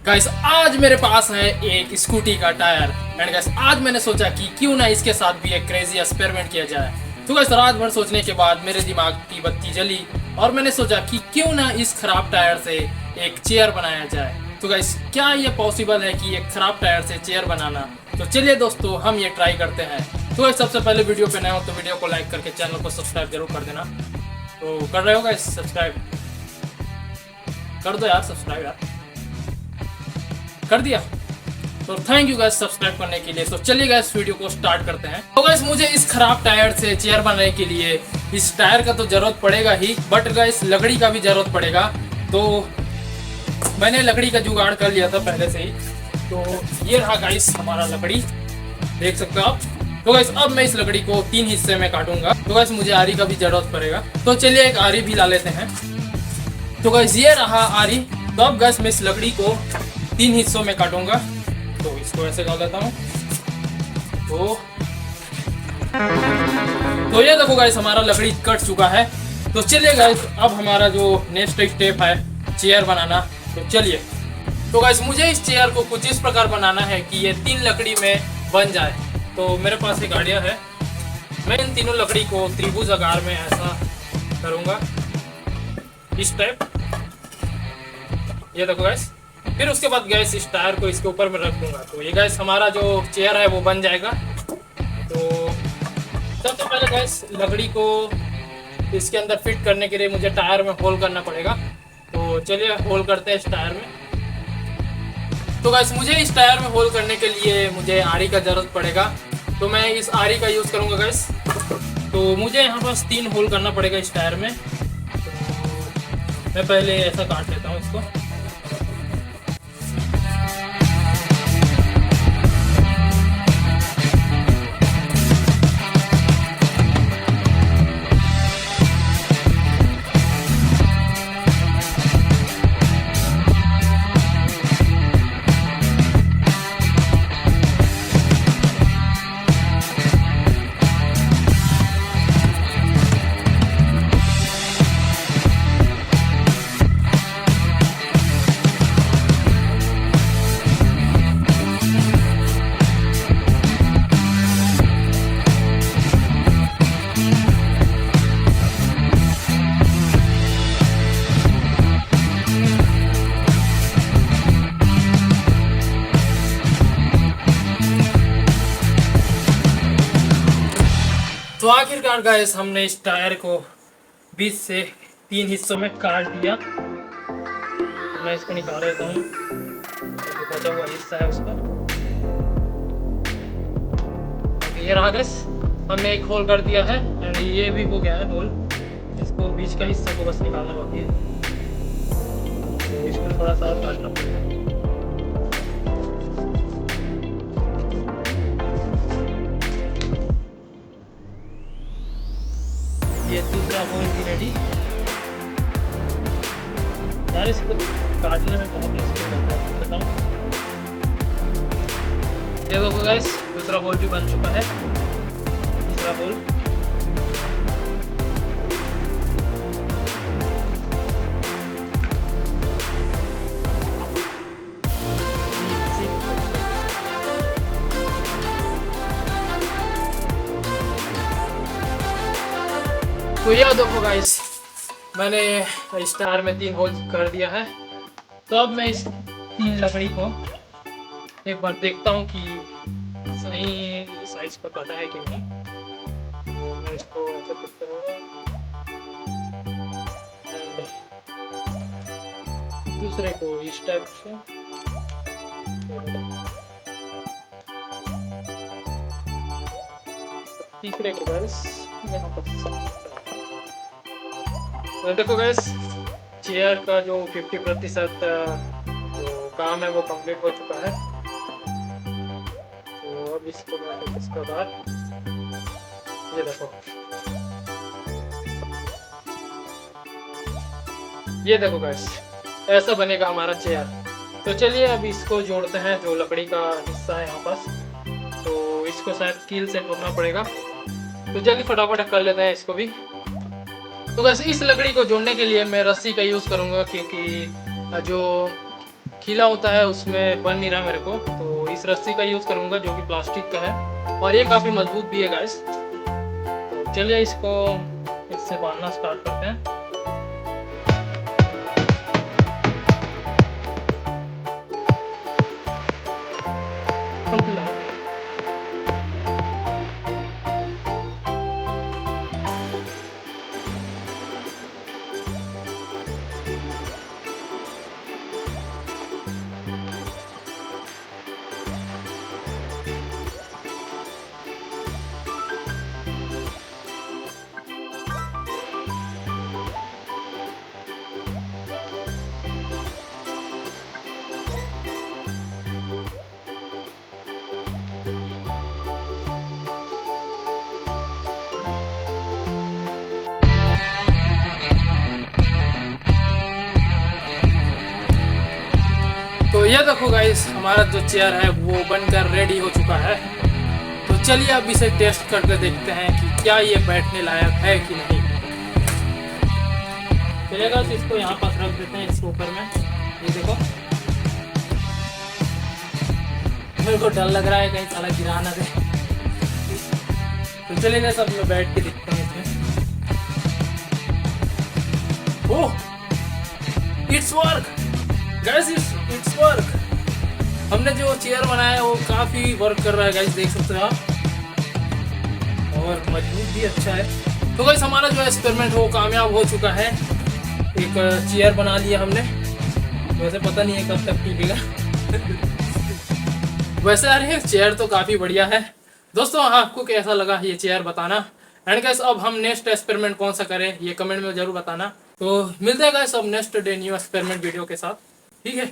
Guys आज मेरे पास है एक स्कूटी का टायर एंड गाइस आज मैंने सोचा कि क्यों ना इसके साथ भी एक क्रेजी एक्सपेरिमेंट किया जाए। तो गाइस रात भर सोचने के बाद मेरे दिमाग की बत्ती जली और मैंने सोचा कि क्यों ना इस खराब टायर से एक चेयर बनाया जाए। तो गाइस क्या ये पॉसिबल है कि एक खराब टायर से चेयर बनाना? तो चलिए दोस्तों हम ये ट्राई करते हैं। तो गाइस सबसे पहले वीडियो पे नए हो तो वीडियो को लाइक करके चैनल को सब्सक्राइब जरूर कर देना। तो कर रहे हो गाइस? सब्सक्राइब कर दो यार, सब्सक्राइब यार कर दिया तो थैंक यू गाइस सब्सक्राइब करने के लिए। तो चलिए गाइस वीडियो को स्टार्ट करते हैं। तो गाइस मुझे इस खराब टायर से चेयर बनाने के लिए इस टायर का तो जरूरत पड़ेगा ही, बट गाइस लकड़ी का भी जरूरत पड़ेगा। तो मैंने लकड़ी का जुगाड़ कर लिया था पहले से ही। तो ये रहा गाइस हमारा लकड़ी, देख सकते हो आप। तो गाइस अब मैं इस लकड़ी को 3 हिस्से में काटूंगा। तो गाइस मुझे आरी का भी जरूरत पड़ेगा, तो चलिए एक आरी भी ला लेते हैं। तो गाइस ये रहा आरी। तो अब गाइस मैं इस लकड़ी को 3 हिस्सों में काटूंगा। तो इसको ऐसे कर लेता हूँ। तो ये देखो गाइस हमारा लकड़ी कट चुका है। तो चलिए गाइस अब हमारा जो नेक्स्ट स्टेप है चेयर बनाना। तो चलिए। तो गाइस मुझे इस चेयर को कुछ इस प्रकार बनाना है कि ये 3 लकड़ी में बन जाए। तो मेरे पास एक आइडिया है, मैं इन तीनों लकड़ी को त्रिभुज आकार में ऐसा करूँगा, इस टाइप। ये देखो गाइस। फिर उसके बाद गैस इस टायर को इसके ऊपर में रख दूंगा। तो ये गैस हमारा जो चेयर है वो बन जाएगा। तो सबसे पहले गैस लकड़ी को इसके अंदर फिट करने के लिए मुझे टायर में होल करना पड़ेगा। तो चलिए होल करते हैं इस टायर में। तो गैस मुझे इस टायर में होल करने के लिए मुझे आरी का ज़रूरत पड़ेगा। तो मैं इस आरी का यूज़ करूँगा गैस। तो मुझे यहाँ पास 3 होल करना पड़ेगा इस टायर में। तो मैं पहले ऐसा काट लेता हूँ इसको। तो आखिरकार गाइस हमने इस टायर को बीच से 3 हिस्सों में काट दिया। तो मैं इसको निकाल लेता हूँ, जो बचा हुआ हिस्सा है उसका। ये रहा गाइस, हमने एक होल कर दिया है एंड ये भी हो गया है होल। इसको बीच का हिस्सा को बस निकालना बाकी है। तो इसको थोड़ा सा काटना पड़ेगा। ये दूसरा होल भी रेडी। यार इसको काटने में बहुत मुश्किल लगता है, बताऊं। ये देखो गाइस दूसरा होल भी बन चुका है। तीसरा होल। तो ये देखो गाइस मैंने इस टायर में 3 होल कर दिया है। तो अब मैं इस 3 लकड़ी को एक बार देखता हूँ कि सही साइज का कटा है कि नहीं। तो मैं इसको ऐसे करता हूँ, दूसरे को इस टाइप से, तीसरे को गाइस यहाँ पर। तो देखो गैस चेयर का जो 50% जो काम है वो कंप्लीट हो चुका है। तो अब इसको मैं इसके बाद ये देखो गैस ऐसा बनेगा हमारा चेयर। तो चलिए अब इसको जोड़ते हैं, जो लकड़ी का हिस्सा है यहाँ पास। तो इसको शायद कील से जोड़ना पड़ेगा। तो जल्दी फटाफट कर लेते हैं इसको भी। तो बस इस लकड़ी को जोड़ने के लिए मैं रस्सी का यूज़ करूँगा, क्योंकि जो खीला होता है उसमें बन नहीं रहा मेरे को, तो इस रस्सी का यूज़ करूँगा जो कि प्लास्टिक का है और ये काफ़ी मजबूत भी है गाइस। तो चलिए इसको इससे बांधना स्टार्ट करते हैं। तो ये देखो गाइस, हमारा जो चेयर है वो बनकर रेडी हो चुका है। तो चलिए अब इसे टेस्ट करके देखते हैं कि क्या ये बैठने लायक है कि नहीं। चलिए गाइस, इसको यहाँ पास रख देते हैं इसके ऊपर में। ये देखो, मेरे को डर लग रहा है कहीं साला गिरा ना दे। तो चलिए गाइस, अब मैं बैठ के देखते हैं इसमें। Oh, it's work guys, it's work. हमने जो चेयर बनाया है वो काफ़ी वर्क कर रहा है गाइस, देख सकते हो आप, और मजबूत भी अच्छा है। तो गाइस, हमारा जो एक्सपेरिमेंट वो कामयाब हो चुका है। एक चेयर बना लिया हमने, वैसे पता नहीं है कब तक टिकेगा। वैसे यार चेयर तो काफ़ी बढ़िया है। दोस्तों आपको कैसा लगा ये चेयर बताना। एंड गाइस, अब हम नेक्स्ट एक्सपेरिमेंट कौन सा करें ये कमेंट में जरूर बताना। तो मिलते हैं गाइस अब next day new experiment video के साथ, ठीक है।